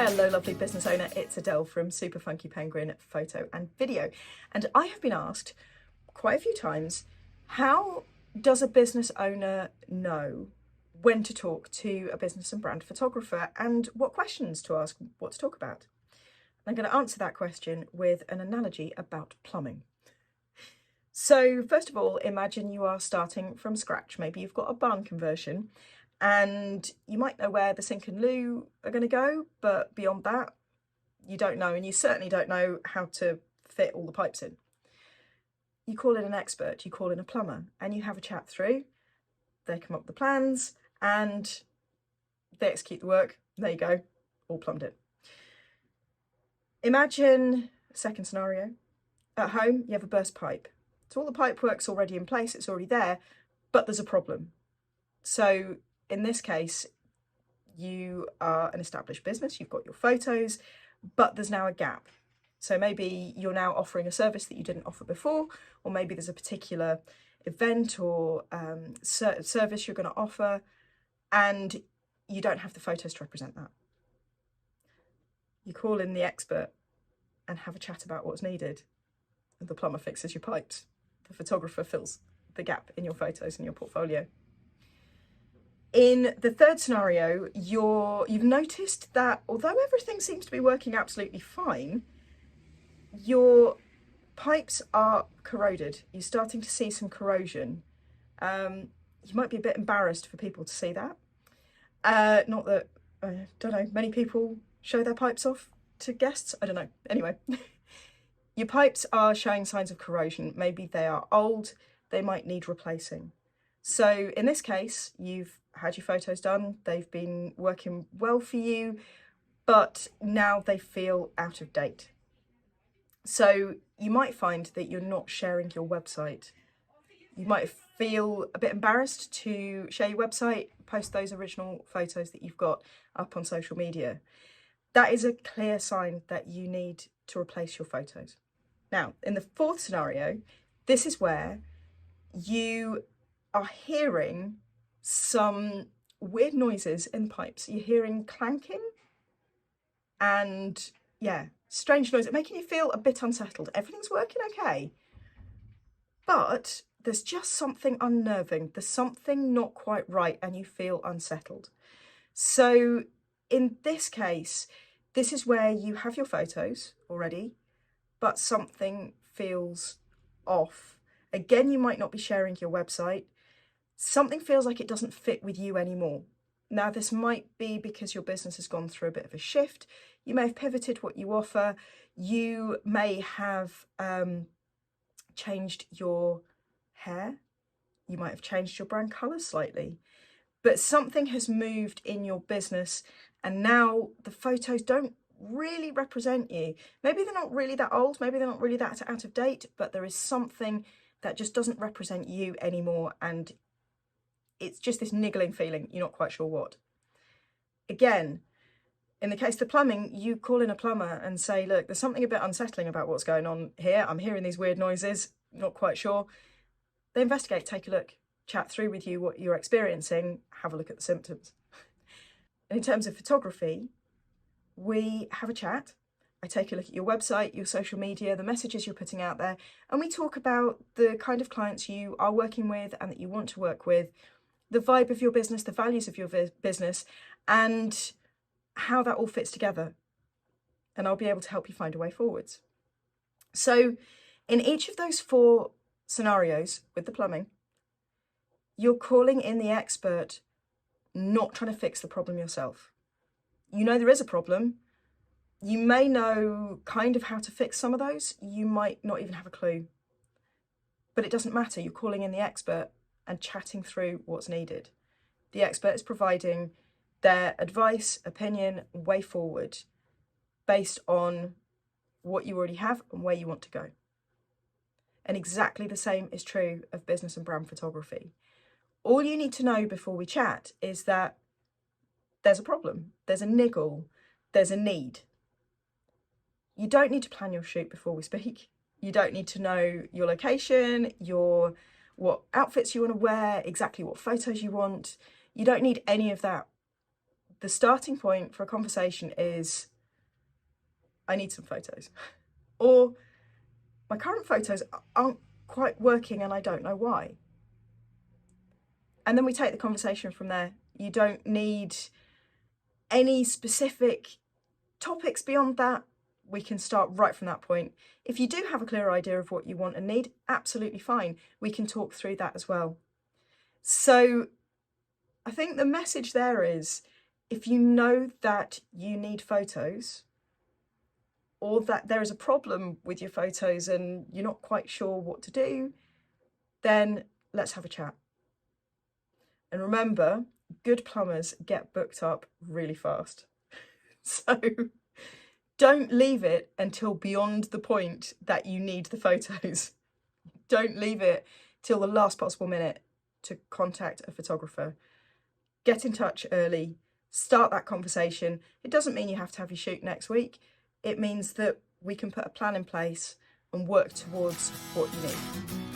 Hello lovely business owner, it's Adèle from SuperFunkyPenguin Photo and Video, and I have been asked quite a few times, how does a business owner know when to talk to a business and brand photographer and what questions to ask, what to talk about? I'm going to answer that question with an analogy about plumbing. So first of all, imagine you are starting from scratch. Maybe you've got a barn conversion and you might know where the sink and loo are going to go, but beyond that, you don't know, and you certainly don't know how to fit all the pipes in. You call in an expert, you call in a plumber, and you have a chat through. They come up with the plans and they execute the work. There you go, all plumbed in. Imagine, second scenario, at home you have a burst pipe. So all the pipe work's already in place, it's already there, but there's a problem. So in this case, you are an established business, you've got your photos, but there's now a gap. So maybe you're now offering a service that you didn't offer before, or maybe there's a particular event or service you're going to offer, and you don't have the photos to represent that. You call in the expert and have a chat about what's needed. The plumber fixes your pipes. The photographer fills the gap in your photos and your portfolio. In the third scenario, you've noticed that although everything seems to be working absolutely fine, your pipes are corroded. You're starting to see some corrosion. You might be a bit embarrassed for people to see that. Not that, I don't know, many people show their pipes off to guests. I don't know. Anyway, your pipes are showing signs of corrosion. Maybe they are old. They might need replacing. So in this case, you've had your photos done, they've been working well for you, but now they feel out of date. So you might find that you're not sharing your website. You might feel a bit embarrassed to share your website, post those original photos that you've got up on social media. That is a clear sign that you need to replace your photos. Now, in the fourth scenario, this is where you are hearing some weird noises in the pipes. You're hearing clanking and, yeah, strange noise, making you feel a bit unsettled. Everything's working okay, but there's just something unnerving. There's something not quite right and you feel unsettled. So in this case, this is where you have your photos already, but something feels off. Again, you might not be sharing your website. Something feels like it doesn't fit with you anymore. Now, this might be because your business has gone through a bit of a shift. You may have pivoted what you offer. You may have changed your hair. You might have changed your brand colours slightly. But something has moved in your business and now the photos don't really represent you. Maybe they're not really that old, maybe they're not really that out of date, but there is something that just doesn't represent you anymore, and it's just this niggling feeling, you're not quite sure what. Again, in the case of the plumbing, you call in a plumber and say, look, there's something a bit unsettling about what's going on here. I'm hearing these weird noises, not quite sure. They investigate, take a look, chat through with you what you're experiencing, have a look at the symptoms. And in terms of photography, we have a chat. I take a look at your website, your social media, the messages you're putting out there, and we talk about the kind of clients you are working with and that you want to work with, the vibe of your business, the values of your business, and how that all fits together. And I'll be able to help you find a way forwards. So in each of those four scenarios with the plumbing, you're calling in the expert, not trying to fix the problem yourself. You know there is a problem. You may know kind of how to fix some of those. You might not even have a clue. But it doesn't matter. You're calling in the expert and chatting through what's needed. The expert is providing their advice, opinion, way forward based on what you already have and where you want to go. And exactly the same is true of business and brand photography. All you need to know before we chat is that there's a problem, there's a niggle, there's a need. You don't need to plan your shoot before we speak. You don't need to know your location, what outfits you want to wear, exactly what photos you want. You don't need any of that the starting point for a conversation is, I need some photos, or my current photos aren't quite working and I don't know why. And then we take the conversation from there. You don't need any specific topics beyond that. We can start right from that point. If you do have a clear idea of what you want and need, absolutely fine. We can talk through that as well. So I think the message there is, if you know that you need photos, or that there is a problem with your photos and you're not quite sure what to do, then let's have a chat. And remember, good plumbers get booked up really fast. So don't leave it until beyond the point that you need the photos. Don't leave it till the last possible minute to contact a photographer. Get in touch early, start that conversation. It doesn't mean you have to have your shoot next week. It means that we can put a plan in place and work towards what you need.